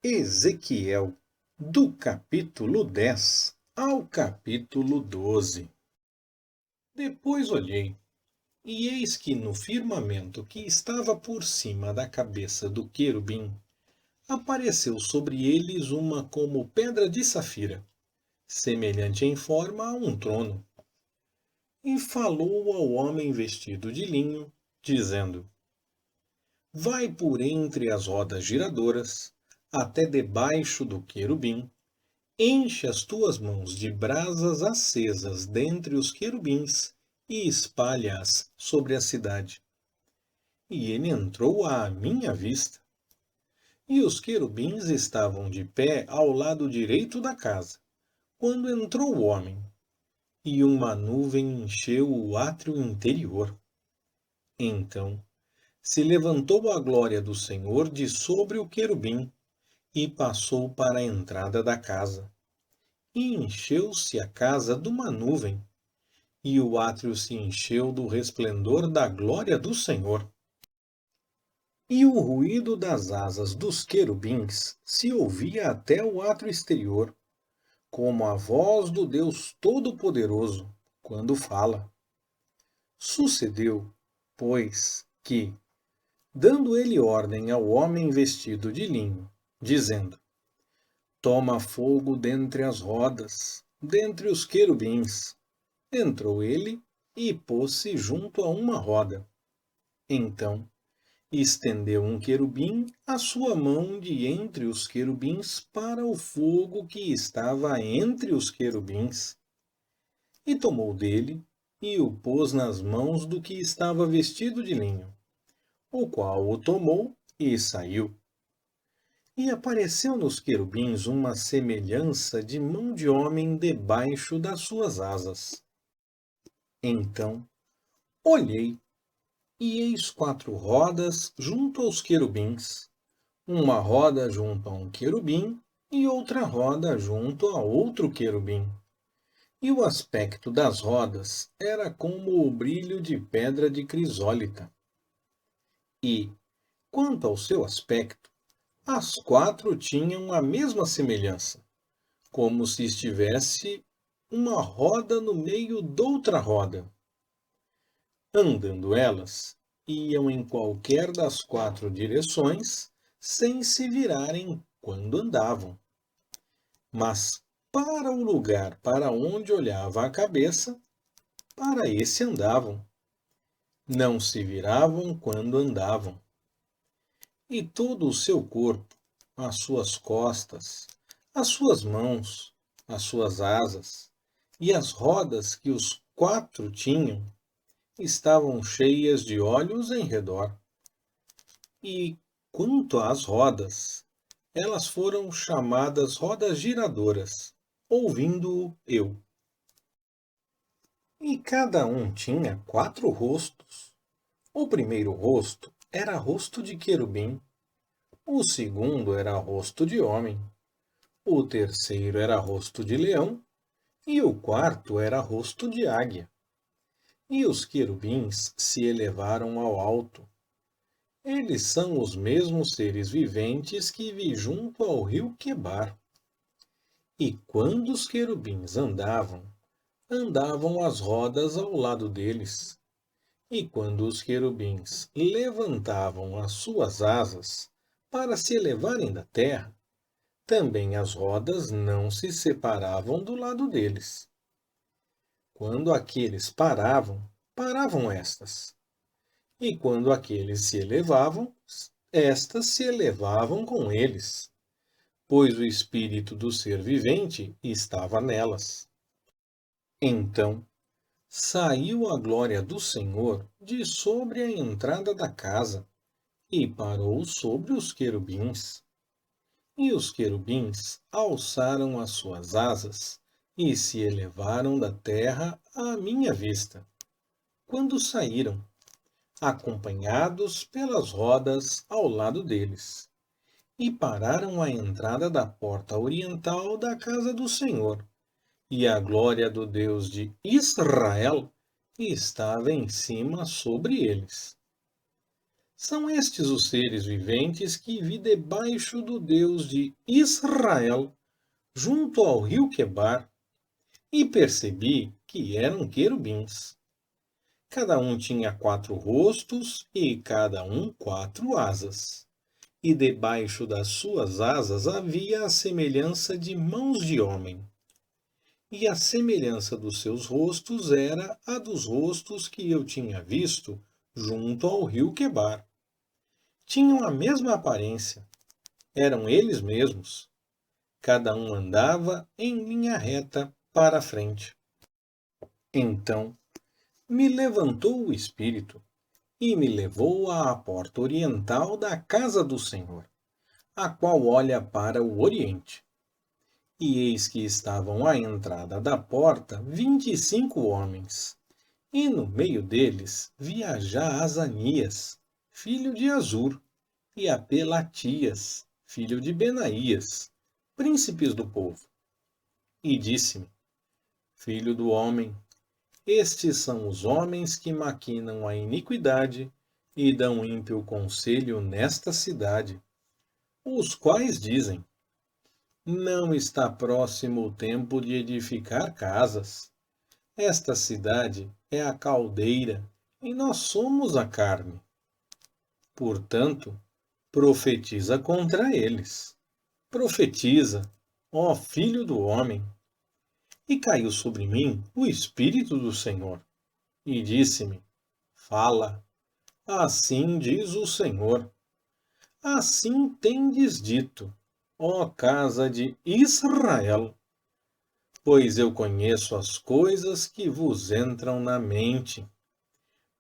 Ezequiel, do capítulo 10 ao capítulo 12. Depois olhei, e eis que no firmamento que estava por cima da cabeça do querubim, apareceu sobre eles uma como pedra de safira, semelhante em forma a um trono. E falou ao homem vestido de linho, dizendo: Vai por entre as rodas giradoras, até debaixo do querubim. Enche as tuas mãos de brasas acesas dentre os querubins e espalha-as sobre a cidade. E ele entrou à minha vista. E os querubins estavam de pé ao lado direito da casa, quando entrou o homem, e uma nuvem encheu o átrio interior. Então se levantou a glória do Senhor de sobre o querubim e passou para a entrada da casa. E encheu-se a casa de uma nuvem, e o átrio se encheu do resplendor da glória do Senhor. E o ruído das asas dos querubins se ouvia até o átrio exterior, como a voz do Deus Todo-Poderoso, quando fala. Sucedeu, pois, que, dando ele ordem ao homem vestido de linho, dizendo: Toma fogo dentre as rodas, dentre os querubins. Entrou ele e pôs-se junto a uma roda. Então estendeu um querubim a sua mão de entre os querubins para o fogo que estava entre os querubins. E tomou dele e o pôs nas mãos do que estava vestido de linho, o qual o tomou e saiu. E apareceu nos querubins uma semelhança de mão de homem debaixo das suas asas. Então olhei, e eis 4 rodas junto aos querubins, uma roda junto a um querubim e outra roda junto a outro querubim. E o aspecto das rodas era como o brilho de pedra de crisólita. E, quanto ao seu aspecto, as 4 tinham a mesma semelhança, como se estivesse uma roda no meio doutra roda. Andando elas, iam em qualquer das 4 direções, sem se virarem quando andavam. Mas para o lugar para onde olhava a cabeça, para esse andavam. Não se viravam quando andavam. E todo o seu corpo, as suas costas, as suas mãos, as suas asas e as rodas que os 4 tinham, estavam cheias de olhos em redor. E, quanto às rodas, elas foram chamadas rodas giradoras, ouvindo-o eu. E cada um tinha 4 rostos. O primeiro rosto era rosto de querubim, o segundo era rosto de homem, o terceiro era rosto de leão, e o quarto era rosto de águia. E os querubins se elevaram ao alto. Eles são os mesmos seres viventes que vi junto ao rio Quebar. E quando os querubins andavam, andavam as rodas ao lado deles. E quando os querubins levantavam as suas asas para se elevarem da terra, também as rodas não se separavam do lado deles. Quando aqueles paravam, paravam estas. E quando aqueles se elevavam, estas se elevavam com eles, pois o espírito do ser vivente estava nelas. Então saiu a glória do Senhor de sobre a entrada da casa e parou sobre os querubins. E os querubins alçaram as suas asas e se elevaram da terra à minha vista, quando saíram, acompanhados pelas rodas ao lado deles, e pararam à entrada da porta oriental da casa do Senhor, e a glória do Deus de Israel estava em cima sobre eles. São estes os seres viventes que vi debaixo do Deus de Israel, junto ao rio Quebar, e percebi que eram querubins. Cada um tinha 4 rostos e cada um 4 asas. E debaixo das suas asas havia a semelhança de mãos de homem. E a semelhança dos seus rostos era a dos rostos que eu tinha visto junto ao rio Quebar. Tinham a mesma aparência, eram eles mesmos. Cada um andava em linha reta para a frente. Então me levantou o espírito e me levou à porta oriental da casa do Senhor, a qual olha para o oriente. E eis que estavam à entrada da porta 25 homens, e no meio deles viaja Azanias, filho de Azur, e a Pelatias, filho de Benaías, príncipes do povo. E disse-me: Filho do homem, estes são os homens que maquinam a iniquidade e dão ímpio conselho nesta cidade, os quais dizem: Não está próximo o tempo de edificar casas. Esta cidade é a caldeira e nós somos a carne. Portanto, profetiza contra eles. Profetiza, ó filho do homem. E caiu sobre mim o Espírito do Senhor, e disse-me: Fala, assim diz o Senhor. Assim tendes dito, ó casa de Israel, pois eu conheço as coisas que vos entram na mente.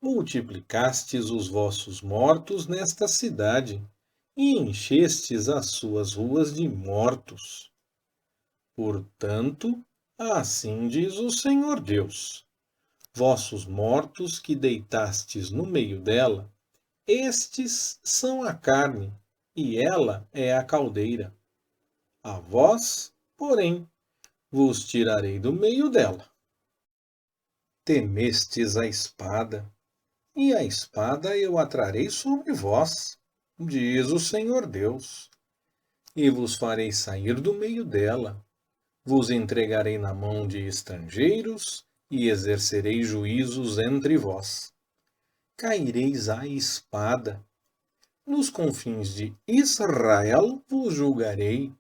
Multiplicastes os vossos mortos nesta cidade, e enchestes as suas ruas de mortos. Portanto, assim diz o Senhor Deus: Vossos mortos que deitastes no meio dela, estes são a carne, e ela é a caldeira. A vós, porém, vos tirarei do meio dela. Temestes a espada, e a espada eu a trarei sobre vós, diz o Senhor Deus, e vos farei sair do meio dela. Vos entregarei na mão de estrangeiros, e exercerei juízos entre vós. Caireis à espada. Nos confins de Israel vos julgarei,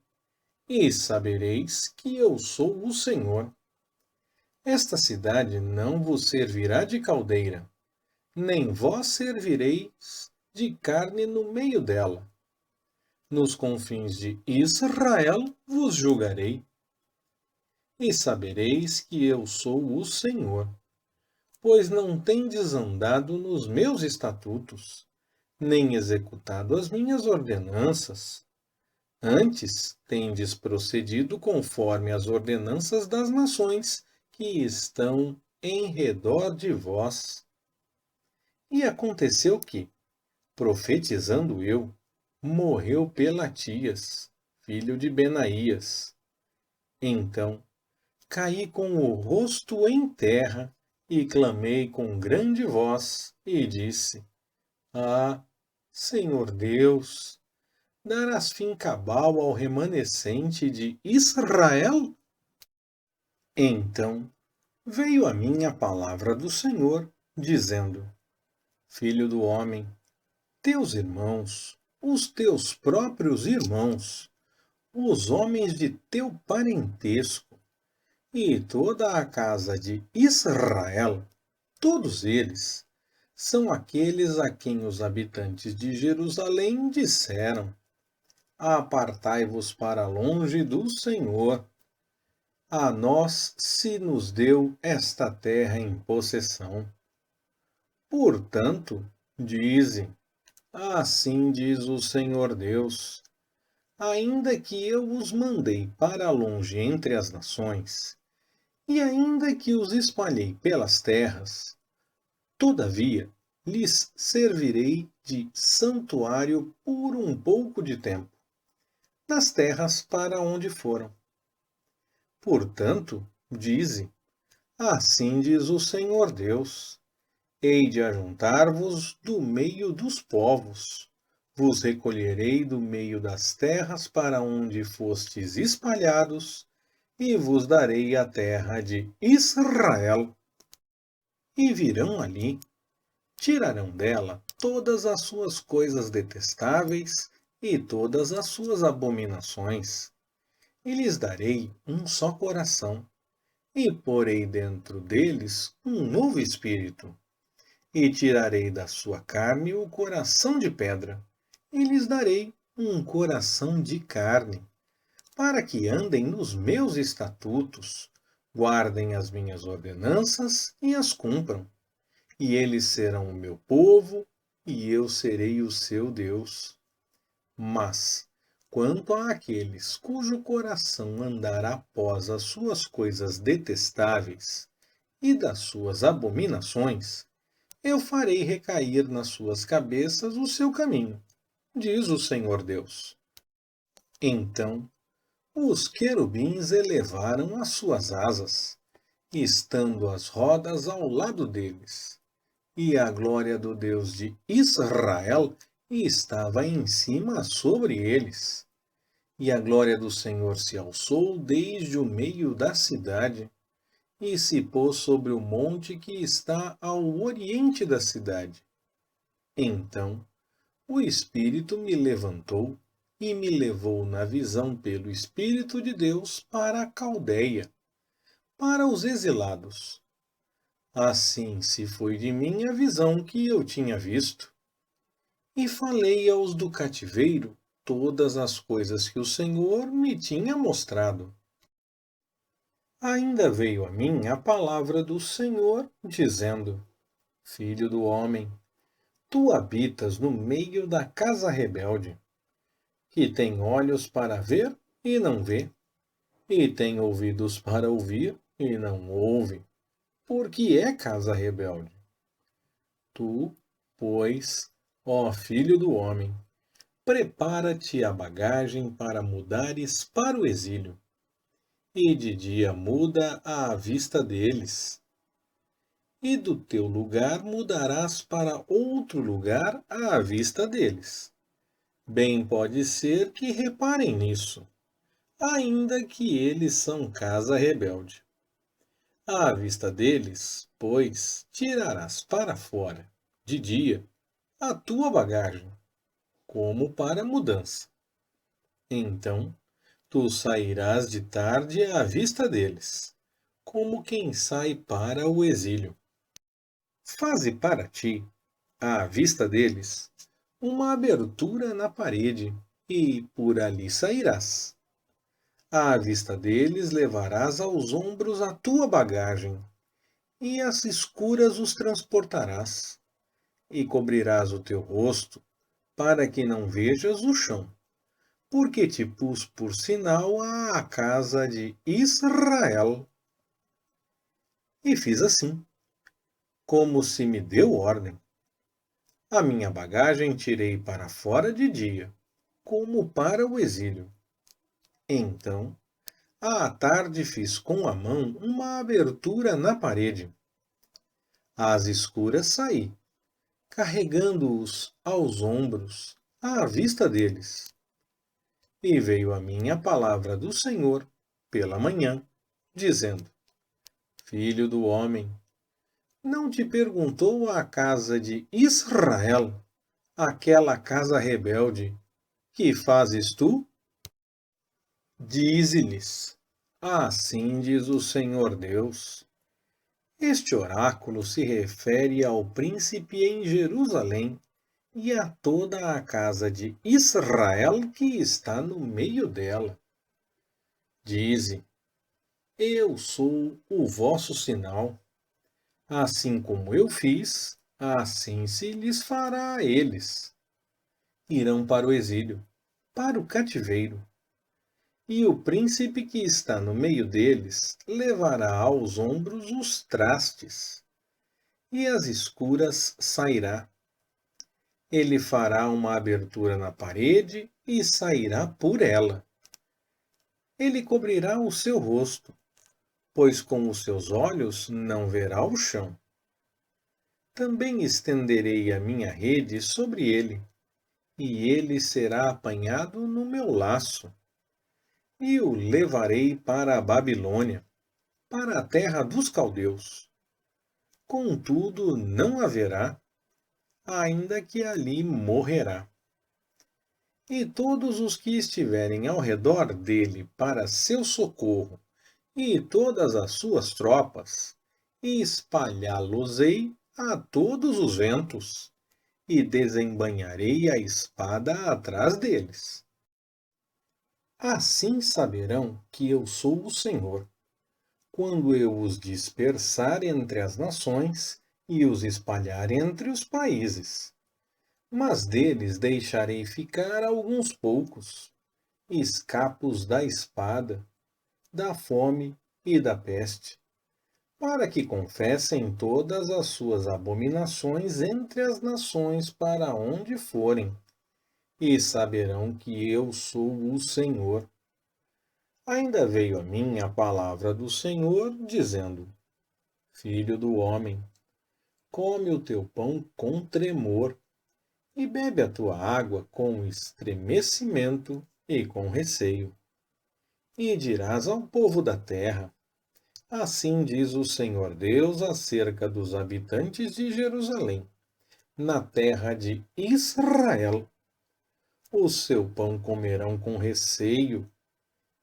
e sabereis que eu sou o Senhor. Esta cidade não vos servirá de caldeira, nem vós servireis de carne no meio dela. Nos confins de Israel vos julgarei, e sabereis que eu sou o Senhor, pois não tendes andado nos meus estatutos, nem executado as minhas ordenanças. Antes tendes procedido conforme as ordenanças das nações que estão em redor de vós. E aconteceu que, profetizando eu, morreu Pelatias, filho de Benaías. Então caí com o rosto em terra e clamei com grande voz e disse: Ah, Senhor Deus, darás fim cabal ao remanescente de Israel? Então veio a mim a palavra do Senhor, dizendo: Filho do homem, teus irmãos, os teus próprios irmãos, os homens de teu parentesco, e toda a casa de Israel, todos eles, são aqueles a quem os habitantes de Jerusalém disseram: Apartai-vos para longe do Senhor. A nós se nos deu esta terra em possessão. Portanto, dizem: Assim diz o Senhor Deus: Ainda que eu os mandei para longe entre as nações, e ainda que os espalhei pelas terras, todavia lhes servirei de santuário por um pouco de tempo, nas terras para onde foram. Portanto, dize: Assim diz o Senhor Deus: Hei de ajuntar-vos do meio dos povos, vos recolherei do meio das terras para onde fostes espalhados, e vos darei a terra de Israel. E virão ali, tirarão dela todas as suas coisas detestáveis e todas as suas abominações, e lhes darei um só coração, e porei dentro deles um novo espírito, e tirarei da sua carne o coração de pedra, e lhes darei um coração de carne, para que andem nos meus estatutos, guardem as minhas ordenanças e as cumpram. E eles serão o meu povo, e eu serei o seu Deus. Mas, quanto àqueles cujo coração andar após as suas coisas detestáveis e das suas abominações, eu farei recair nas suas cabeças o seu caminho, diz o Senhor Deus. Então os querubins elevaram as suas asas, estando as rodas ao lado deles, e a glória do Deus de Israel estava em cima sobre eles. E a glória do Senhor se alçou desde o meio da cidade, e se pôs sobre o monte que está ao oriente da cidade. Então o Espírito me levantou e me levou na visão pelo Espírito de Deus para a Caldeia, para os exilados. Assim se foi de mim a visão que eu tinha visto. E falei aos do cativeiro todas as coisas que o Senhor me tinha mostrado. Ainda veio a mim a palavra do Senhor, dizendo: Filho do homem, tu habitas no meio da casa rebelde, que tem olhos para ver e não vê, e tem ouvidos para ouvir e não ouve, porque é casa rebelde. Tu, pois, ó filho do homem, prepara-te a bagagem para mudares para o exílio, e de dia muda à vista deles, e do teu lugar mudarás para outro lugar à vista deles. Bem pode ser que reparem nisso, ainda que eles são casa rebelde. À vista deles, pois, tirarás para fora, de dia, a tua bagagem, como para mudança. Então, tu sairás de tarde à vista deles, como quem sai para o exílio. Faze para ti, à vista deles, uma abertura na parede, e por ali sairás. À vista deles levarás aos ombros a tua bagagem, e às escuras os transportarás, e cobrirás o teu rosto, para que não vejas o chão, porque te pus por sinal à casa de Israel. E fiz assim, como se me deu ordem. A minha bagagem tirei para fora de dia, como para o exílio. Então, à tarde fiz com a mão uma abertura na parede. Às escuras saí, carregando-os aos ombros, à vista deles. E veio a mim a palavra do Senhor pela manhã, dizendo: Filho do homem, não te perguntou a casa de Israel, aquela casa rebelde, que fazes tu? Dize-lhes: Assim diz o Senhor Deus. Este oráculo se refere ao príncipe em Jerusalém e a toda a casa de Israel que está no meio dela. Dize: Eu sou o vosso sinal. Assim como eu fiz, assim se lhes fará a eles. Irão para o exílio, para o cativeiro. E o príncipe que está no meio deles levará aos ombros os trastes, e às escuras sairá. Ele fará uma abertura na parede e sairá por ela. Ele cobrirá o seu rosto, pois com os seus olhos não verá o chão. também estenderei a minha rede sobre ele, e ele será apanhado no meu laço. E o levarei para a Babilônia, para a terra dos caldeus. Contudo, não haverá, ainda que ali morrerá. E todos os que estiverem ao redor dele para seu socorro, e todas as suas tropas, espalhá-los-ei a todos os ventos, e desembainharei a espada atrás deles. Assim saberão que eu sou o Senhor, quando eu os dispersar entre as nações e os espalhar entre os países. Mas deles deixarei ficar alguns poucos, escapos da espada, da fome e da peste, para que confessem todas as suas abominações entre as nações para onde forem, e saberão que eu sou o Senhor. Ainda veio a mim a palavra do Senhor, dizendo: Filho do homem, come o teu pão com tremor, e bebe a tua água com estremecimento e com receio. E dirás ao povo da terra: Assim diz o Senhor Deus acerca dos habitantes de Jerusalém, na terra de Israel. O seu pão comerão com receio,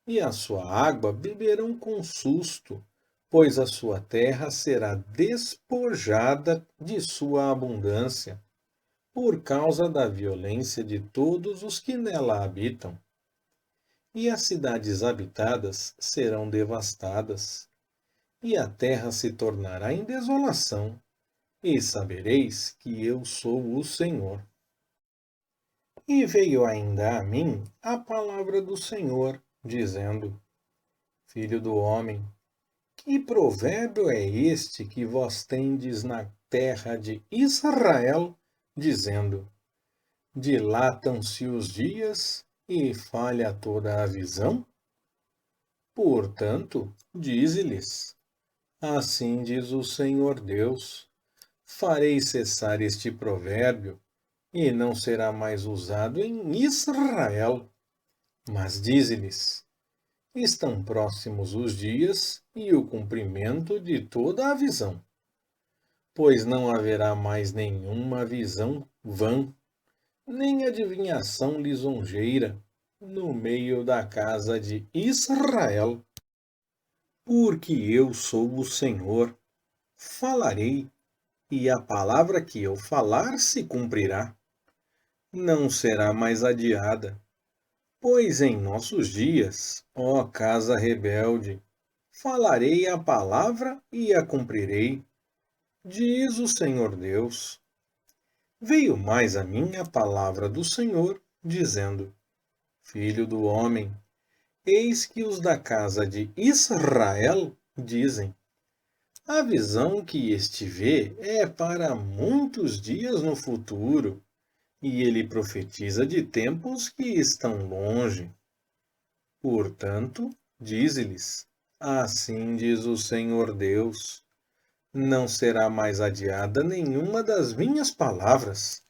e a sua água beberão com susto, pois a sua terra será despojada de sua abundância, por causa da violência de todos os que nela habitam. E as cidades habitadas serão devastadas, e a terra se tornará em desolação, e sabereis que eu sou o Senhor. E veio ainda a mim a palavra do Senhor, dizendo: Filho do homem, que provérbio é este que vós tendes na terra de Israel, dizendo: Dilatam-se os dias e falha toda a visão? Portanto, dize-lhes: Assim diz o Senhor Deus: Farei cessar este provérbio, e não será mais usado em Israel. Mas dize-lhes: Estão próximos os dias e o cumprimento de toda a visão, pois não haverá mais nenhuma visão vã, nem adivinhação lisonjeira no meio da casa de Israel. Porque eu sou o Senhor, falarei, e a palavra que eu falar se cumprirá. Não será mais adiada. Pois em nossos dias, ó casa rebelde, falarei a palavra e a cumprirei, diz o Senhor Deus. Veio mais a mim a palavra do Senhor, dizendo: Filho do homem, eis que os da casa de Israel dizem: A visão que este vê é para muitos dias no futuro, e ele profetiza de tempos que estão longe. Portanto, dize-lhes: Assim diz o Senhor Deus: Não será mais adiada nenhuma das minhas palavras,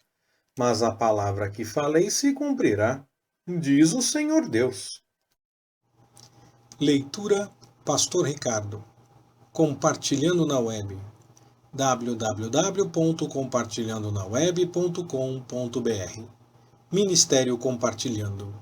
mas a palavra que falei se cumprirá, diz o Senhor Deus. Leitura Pastor Ricardo. Compartilhando na web. www.compartilhandonaweb.com.br Ministério Compartilhando.